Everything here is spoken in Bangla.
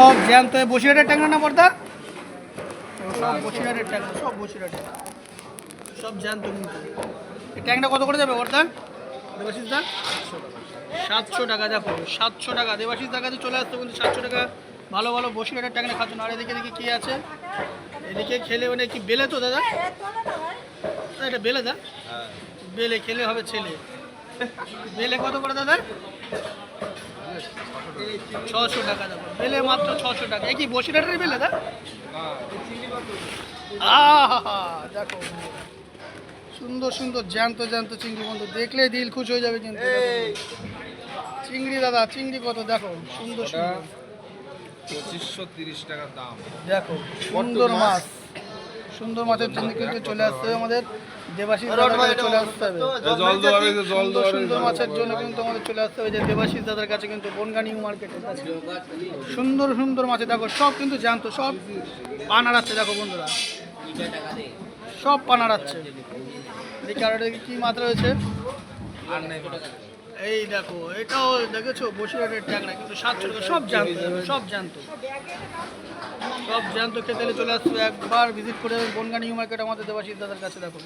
সব জ্যান্ত বসিরহাটের ট্যাংরা না পর্দা, সব বসিরহাটের ট্যাংরা, সব বসিরহাটের, সব জ্যান্ত কিন্তু। এই ট্যাংরা কত করে যাবে পর্দা দেবাশিস দা? 700 টাকা। দেখো 700 টাকা দেবাশিস দার কাছে চলে আসতো কিন্তু 700 টাকা ভালো ভালো বসিরহাটের ট্যাংরা খাচ্ছ না। আর এদিকে দেখি কি আছে, এদিকে খেলে মানে কি বেলে তো দাদা, এটা বেলে দা, বেলে খেলে হবে ছেলে। বেলে কত করে দাদা? 600 টাকা। দেখো বেলে মাত্র 600 টাকা। এই কি বসিরহাটের বেলে দা? আহা দেখো সুন্দর সুন্দর জ্যান্ত জ্যান্ত চিংড়ি বন্ধু, দেখলে দিল খুশ হয়ে যাবে কিন্তু। চিংড়ি দাদা, চিংড়ি কত দেখো, সুন্দর সুন্দর 2530 টাকা দাম। দেখো সুন্দর মাছ, সুন্দর মাছের জন্য কিন্তু চলে আসতে হবে আমাদের দেবাশিস দাদার কাছে চলে আসতে হবে। সুন্দর সুন্দর মাছের জন্য কিন্তু আমাদের চলে আসতে হবে যে দেবাশিস দাদার কাছে, কিন্তু বনগা নিউ মার্কেটের কাছে সুন্দর সুন্দর মাছে দেখো সব কিন্তু জ্যান্ত, সব পা নাড়াচ্ছে দেখো বন্ধুরা, সব পা নাড়াচ্ছে। দেখি আর কি মাছ রয়েছে, এই দেখো এটাও দেখেছো বসিরহাটের ট্যাংরা কিন্তু 700 টাকা, সব জ্যান্ত, সব জ্যান্ত, সব জ্যান্ত খেতে চলে আসছে। একবার ভিজিট করে বনগা নিউ মার্কেট আমাদের দেবাশিস দাদার কাছে। দেখো